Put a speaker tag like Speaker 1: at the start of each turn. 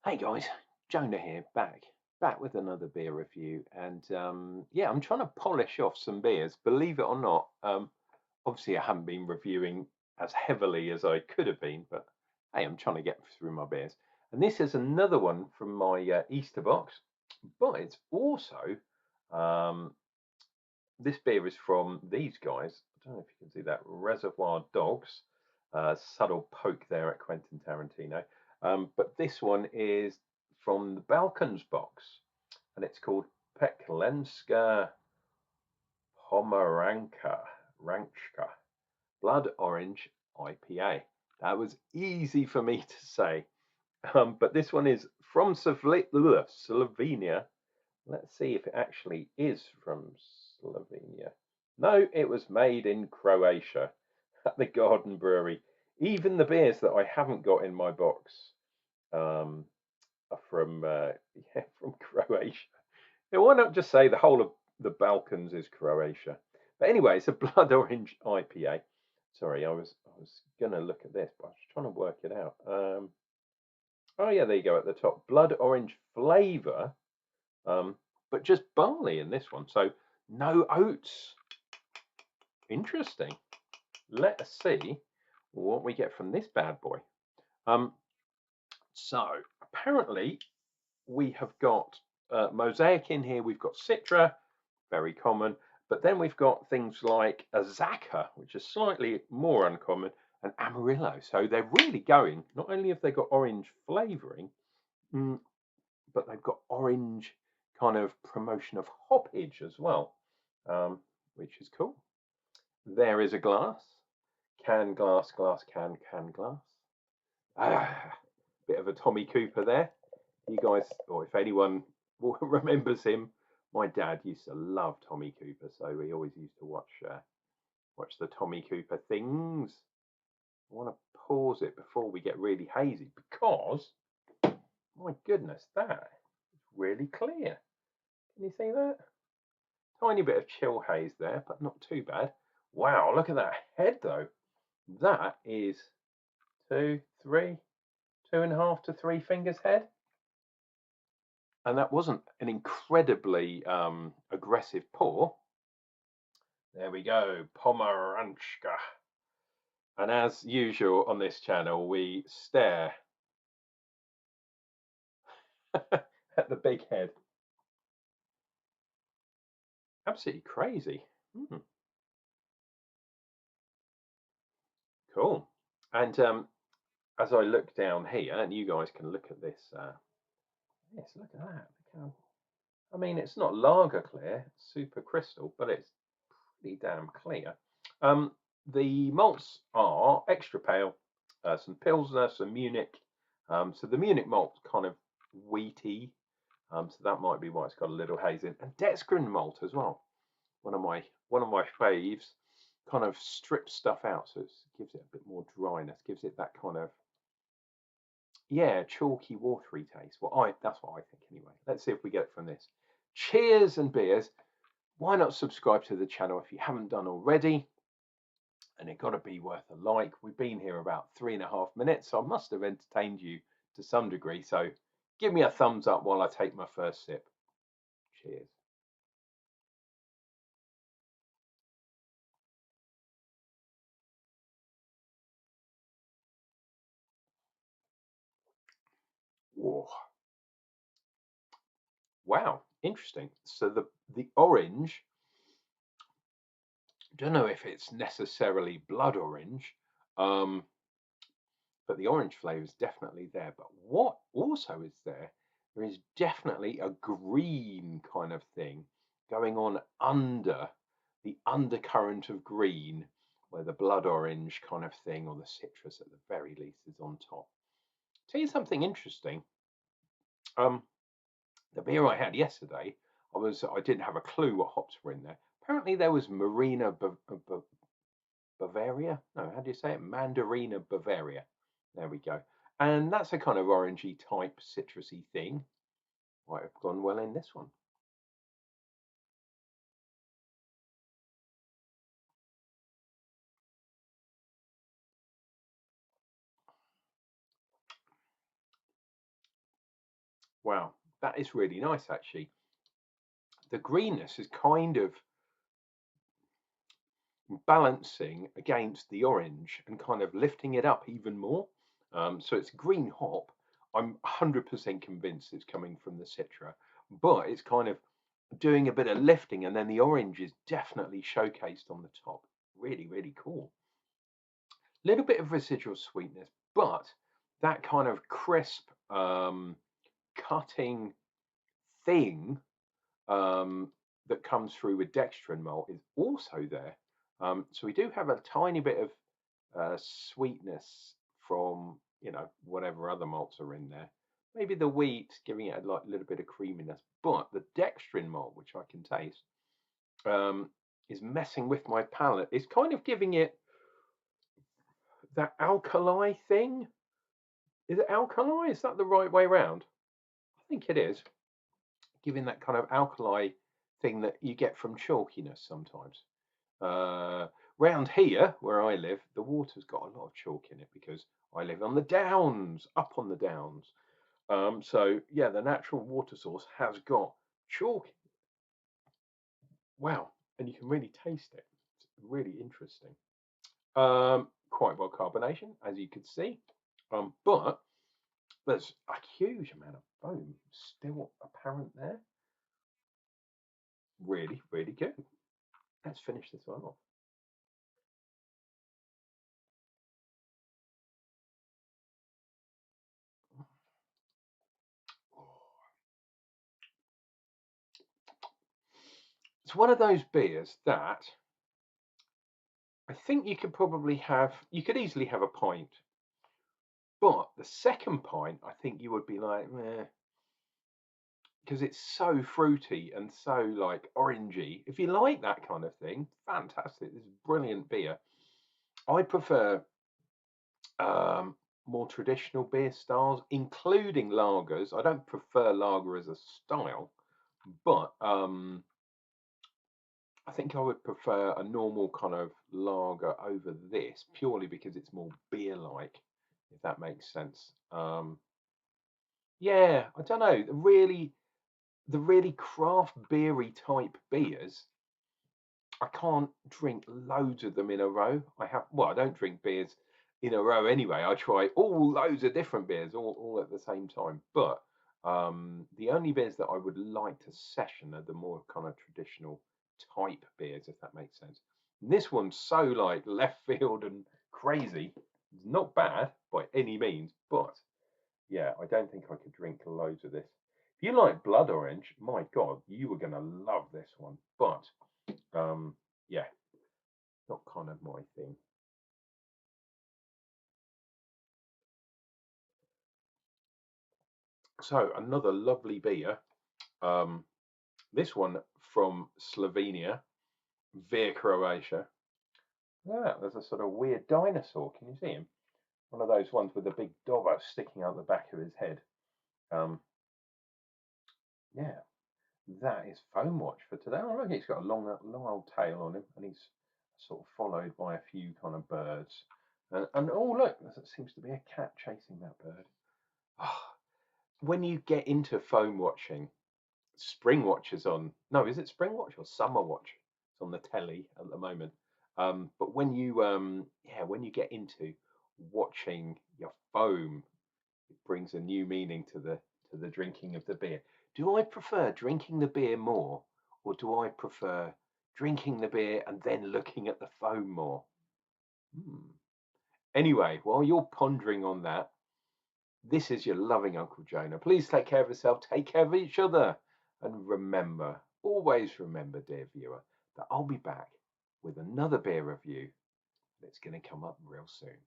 Speaker 1: Hey guys, Jonah here, back with another beer review, and yeah, I'm trying to polish off some beers. Believe it or not, obviously I haven't been reviewing as heavily as I could have been, but hey, I'm trying to get through my beers. And this is another one from my Easter box, but it's also um, this beer is from these guys. I don't know if you can see that Reservoir Dogs. Subtle poke there at Quentin Tarantino. But this one is from the Balkans box, and it's called Peklenska Pomaranča, Ranchka, Blood Orange IPA. That was easy for me to say. But this one is from Slovenia. Let's see if it actually is from Slovenia. No, it was made in Croatia at the Garden Brewery. Even the beers that I haven't got in my box um, are from yeah, from Croatia. Yeah, why not just say the whole of the Balkans is Croatia? But anyway, it's a blood orange IPA. Sorry, I was gonna look at this, but I was trying to work it out. Oh yeah, there you go at the top. Blood orange flavour, um, but just barley in this one. So no oats. Interesting. Let us see what we get from this bad boy. Um, so apparently we have got mosaic in here. We've got Citra, very common, but then we've got things like Azaka, which is slightly more uncommon, and Amarillo. So they're really going. Not only have they got orange flavouring, mm, but they've got orange kind of promotion of hoppage as well, which is cool. There is a glass, can glass, glass, can glass. Bit of a Tommy Cooper there. You guys, or if anyone remembers him, my dad used to love Tommy Cooper, so we always used to watch the Tommy Cooper things. I want to pause it before we get really hazy because, my goodness, that is really clear. Can you see that? Tiny bit of chill haze there, but not too bad. Wow, look at that head though. That is two, three, 2.5 to 3 fingers head. And that wasn't an incredibly aggressive pour. There we go, Pomarančka. And as usual on this channel, we stare at the big head. Absolutely crazy. Mm, cool. And as I look down here, and you guys can look at this. Yes, look at that. I mean, it's not lager clear, it's super crystal, but it's pretty damn clear. The malts are extra pale, some Pilsner, some Munich. So the Munich malt's kind of wheaty, so that might be why it's got a little haze in. And Dexgrin malt as well. One of my faves. Kind of strips stuff out, so it gives it a bit more dryness, gives it that kind of chalky, watery taste. That's what I think anyway. Let's see if we get it from this. Cheers and beers. Why not subscribe to the channel if you haven't done already? And it got to be worth a like. We've been here about 3.5 minutes, so I must have entertained you to some degree. So give me a thumbs up while I take my first sip. Cheers. Whoa. Wow, interesting. So the orange, don't know if it's necessarily blood orange, um, but the orange flavour is definitely there. But what also is there? There is definitely a green kind of thing going on under the undercurrent of green, where the blood orange kind of thing, or the citrus at the very least, is on top. Tell you something interesting. Um, the beer I had yesterday, I didn't have a clue what hops were in there. Apparently, there was Marina Bavaria. No, how do you say it? Mandarina Bavaria. There we go. And that's a kind of orangey type citrusy thing. Might have gone well in this one. Wow, that is really nice actually. The greenness is kind of balancing against the orange and kind of lifting it up even more. So it's green hop. I'm 100% convinced it's coming from the Citra, but it's kind of doing a bit of lifting, and then the orange is definitely showcased on the top. Really, really cool. Little bit of residual sweetness, but that kind of crisp, cutting thing that comes through with dextrin malt is also there. So we do have a tiny bit of sweetness from, you know, whatever other malts are in there. Maybe the wheat giving it a little bit of creaminess, but the dextrin malt, which I can taste, is messing with my palate. It's kind of giving it that alkali thing. Is it alkali? Is that the right way round? I think it is. Giving that kind of alkali thing that you get from chalkiness sometimes. Round here, where I live, the water's got a lot of chalk in it because I live on the downs, up on the downs. So yeah, the natural water source has got chalk. Wow, and you can really taste it. It's really interesting. Quite well carbonation, as you could see, but there's a huge amount of foam still apparent there. Really, really good. Let's finish this one off. It's one of those beers that I think you could probably have, you could easily have a pint, but the second pint, I think you would be like, meh, because it's so fruity and so like orangey. If you like that kind of thing, fantastic. This is brilliant beer. I prefer more traditional beer styles, including lagers. I don't prefer lager as a style, but I think I would prefer a normal kind of lager over this purely because it's more beer-like, if that makes sense. Yeah, I don't know. The really craft beery type beers, I can't drink loads of them in a row. I don't drink beers in a row anyway. I try all loads of different beers all at the same time. But the only beers that I would like to session are the more kind of traditional type beers, if that makes sense. And this one's so like left field and crazy. It's not bad by any means, but yeah, I don't think I could drink loads of this. If you like blood orange, my God, you were going to love this one. But yeah, not kind of my thing. So another lovely beer. Um, this one from Slovenia, via Croatia. Yeah, there's a sort of weird dinosaur. Can you see him? One of those ones with the big dobber sticking out the back of his head. Um, yeah, that is Foam Watch for today. Oh, look, he's got a long old tail on him, and he's sort of followed by a few kind of birds. And oh, look, there seems to be a cat chasing that bird. Oh, when you get into foam watching, Spring Watch is on. No, is it Spring Watch or Summer Watch? It's on the telly at the moment. But when you when you get into watching your foam, it brings a new meaning to the drinking of the beer. Do I prefer drinking the beer more, or do I prefer drinking the beer and then looking at the foam more? Hmm. Anyway, while you're pondering on that, this is your loving Uncle Jonah. Please take care of yourself, take care of each other, and remember, always remember, dear viewer, that I'll be back with another beer review that's going to come up real soon.